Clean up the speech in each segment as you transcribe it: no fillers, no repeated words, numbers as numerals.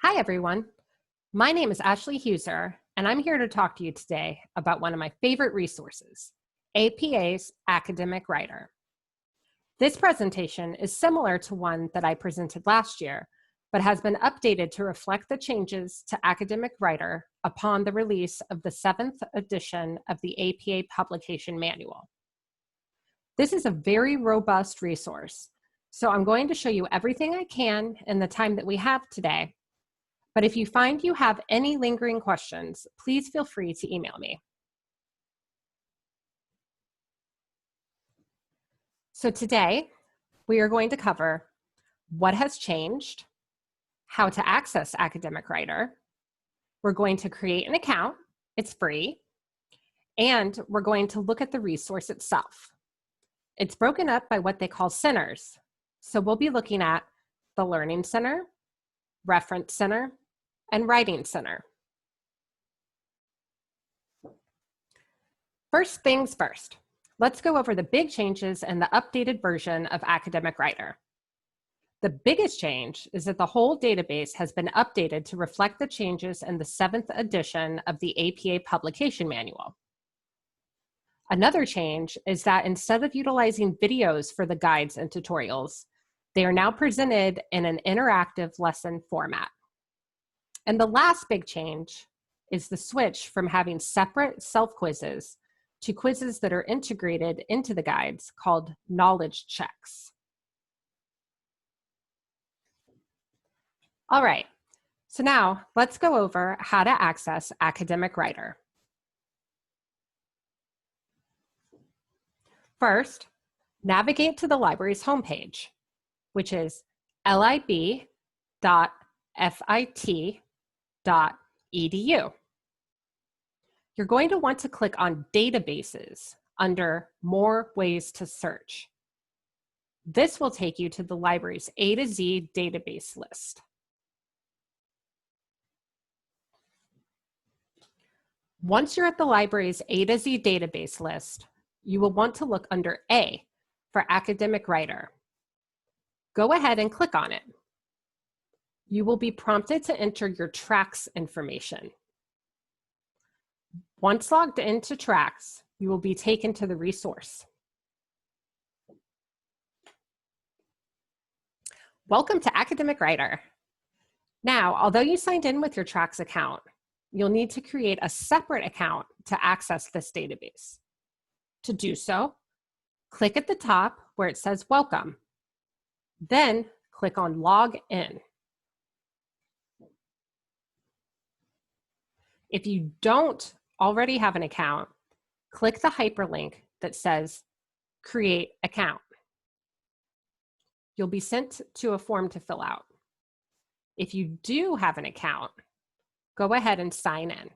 Hi, everyone. My name is Ashley Huser, and I'm here to talk to you today about one of my favorite resources, APA's Academic Writer. This presentation is similar to one that I presented last year, but has been updated to reflect the changes to Academic Writer upon the release of the 7th edition of the APA Publication Manual. This is a very robust resource, so I'm going to show you everything I can in the time that we have today. But if you find you have any lingering questions, please feel free to email me. So today, we are going to cover what has changed, how to access Academic Writer, we're going to create an account, it's free, and we're going to look at the resource itself. It's broken up by what they call centers. So we'll be looking at the Learning Center, Reference Center, and Writing Center. First things first, let's go over the big changes in the updated version of Academic Writer. The biggest change is that the whole database has been updated to reflect the changes in the 7th edition of the APA Publication Manual. Another change is that instead of utilizing videos for the guides and tutorials, they are now presented in an interactive lesson format. And the last big change is the switch from having separate self-quizzes to quizzes that are integrated into the guides called knowledge checks. All right, so now let's go over how to access Academic Writer. First, navigate to the library's homepage, which is lib.fit.edu. You're going to want to click on Databases under More Ways to Search. This will take you to the library's A to Z database list. Once you're at the library's A to Z database list, you will want to look under A for Academic Writer. Go ahead and click on it. You will be prompted to enter your tracks information. Once logged into tracks, you will be taken to the resource. Welcome to Academic Writer. Now, although you signed in with your tracks account, you'll need to create a separate account to access this database. To do so, click at the top where it says Welcome. Then click on Log In. If you don't already have an account, click the hyperlink that says Create Account. You'll be sent to a form to fill out. If you do have an account, go ahead and sign in.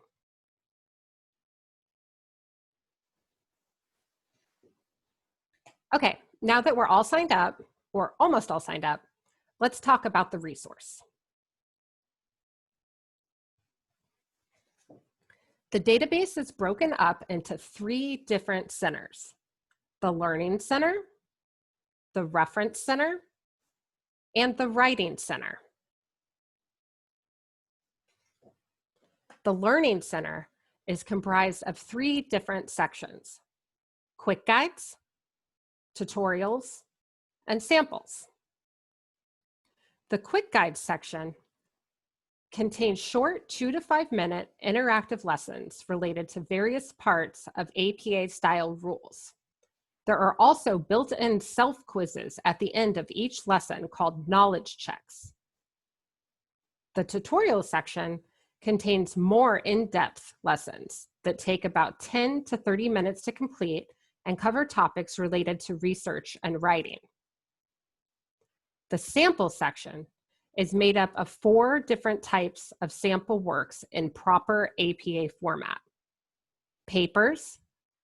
Okay, now that we're all signed up, or almost all signed up, let's talk about the resource. The database is broken up into 3 different centers: the Learning Center, the Reference Center, and the Writing Center. The Learning Center is comprised of 3 different sections: quick guides, tutorials, and samples. The quick guides section contains short 2 to 5 minute interactive lessons related to various parts of APA style rules. There are also built-in self-quizzes at the end of each lesson called knowledge checks. The tutorial section contains more in-depth lessons that take about 10 to 30 minutes to complete and cover topics related to research and writing. The sample section is made up of 4 different types of sample works in proper APA format: papers,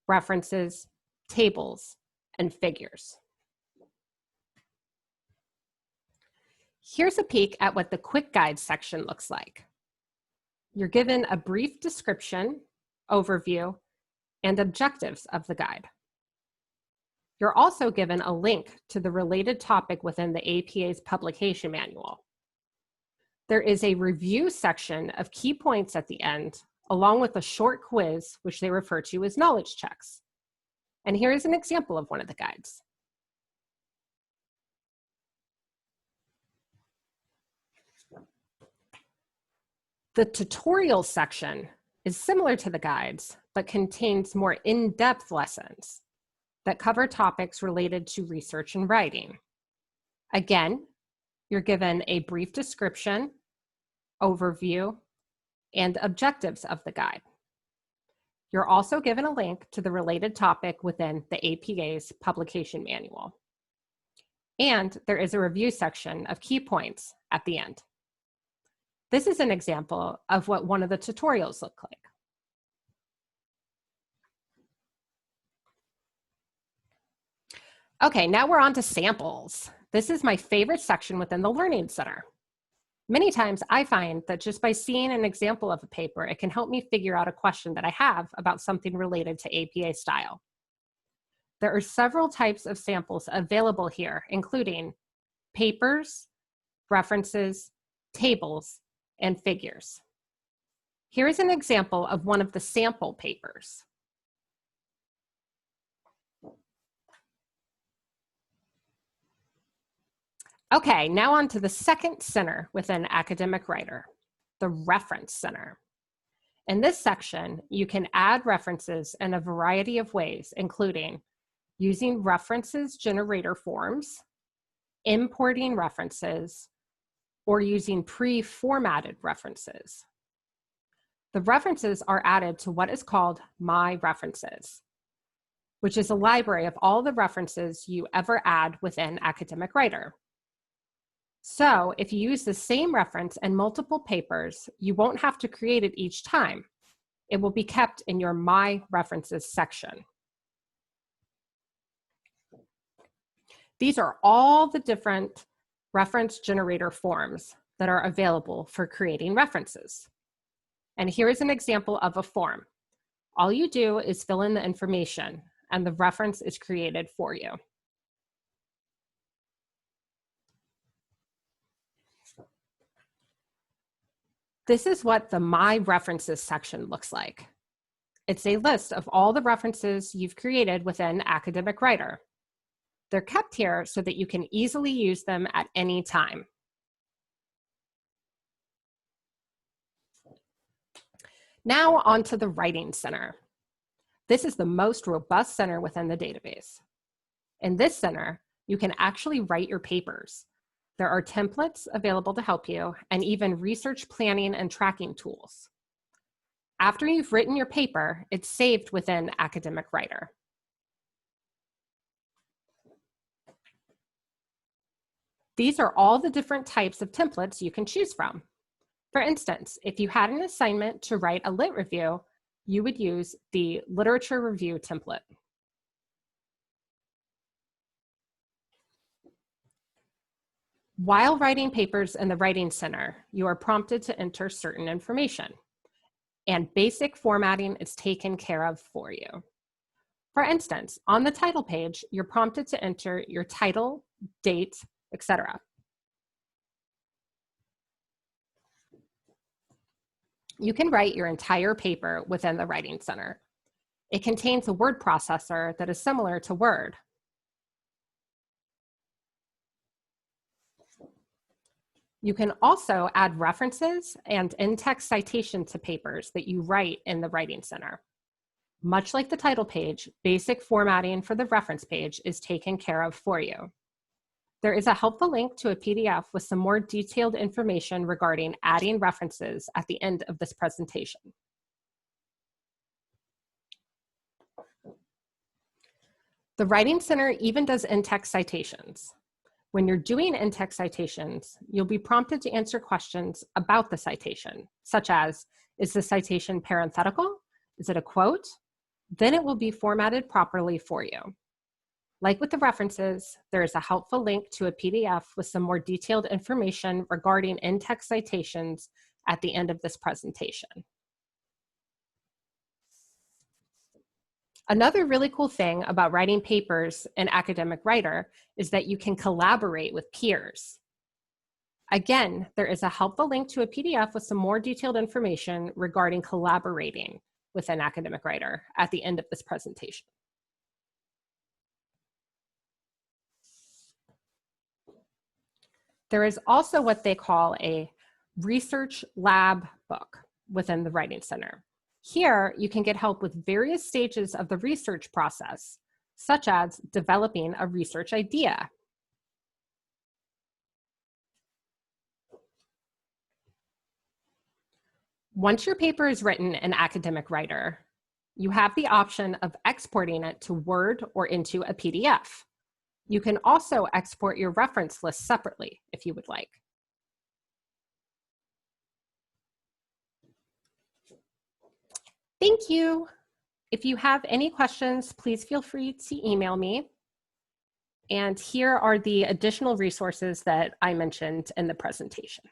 references, tables, and figures. Here's a peek at what the quick guides section looks like. You're given a brief description, overview, and objectives of the guide. You're also given a link to the related topic within the APA's publication manual. There is a review section of key points at the end, along with a short quiz, which they refer to as knowledge checks. And here is an example of one of the guides. The tutorial section is similar to the guides, but contains more in-depth lessons that cover topics related to research and writing. Again, you're given a brief description, overview, and objectives of the guide. You're also given a link to the related topic within the APA's publication manual. And there is a review section of key points at the end. This is an example of what one of the tutorials look like. Okay, now we're on to samples. This is my favorite section within the Learning Center. Many times I find that just by seeing an example of a paper, it can help me figure out a question that I have about something related to APA style. There are several types of samples available here, including papers, references, tables, and figures. Here is an example of one of the sample papers. Okay, now on to the second center within Academic Writer, the Reference Center. In this section, you can add references in a variety of ways, including using references generator forms, importing references, or using pre-formatted references. The references are added to what is called My References, which is a library of all the references you ever add within Academic Writer. So if you use the same reference in multiple papers, you won't have to create it each time. It will be kept in your My References section. These are all the different reference generator forms that are available for creating references. And here is an example of a form. All you do is fill in the information and the reference is created for you. This is what the My References section looks like. It's a list of all the references you've created within Academic Writer. They're kept here so that you can easily use them at any time. Now on to the Writing Center. This is the most robust center within the database. In this center, you can actually write your papers. There are templates available to help you, and even research planning and tracking tools. After you've written your paper, it's saved within Academic Writer. These are all the different types of templates you can choose from. For instance, if you had an assignment to write a lit review, you would use the literature review template. While writing papers in the Writing Center, you are prompted to enter certain information, and basic formatting is taken care of for you. For instance, on the title page, you're prompted to enter your title, date, etc. You can write your entire paper within the Writing Center. It contains a word processor that is similar to Word. You can also add references and in-text citations to papers that you write in the Writing Center. Much like the title page, basic formatting for the reference page is taken care of for you. There is a helpful link to a PDF with some more detailed information regarding adding references at the end of this presentation. The Writing Center even does in-text citations. When you're doing in-text citations, you'll be prompted to answer questions about the citation, such as, is the citation parenthetical? Is it a quote? Then it will be formatted properly for you. Like with the references, there is a helpful link to a PDF with some more detailed information regarding in-text citations at the end of this presentation. Another really cool thing about writing papers in Academic Writer is that you can collaborate with peers. Again, there is a helpful link to a PDF with some more detailed information regarding collaborating with an academic writer at the end of this presentation. There is also what they call a research lab book within the Writing Center. Here, you can get help with various stages of the research process, such as developing a research idea. Once your paper is written in Academic Writer, you have the option of exporting it to Word or into a PDF. You can also export your reference list separately if you would like. Thank you. If you have any questions, please feel free to email me. And here are the additional resources that I mentioned in the presentation.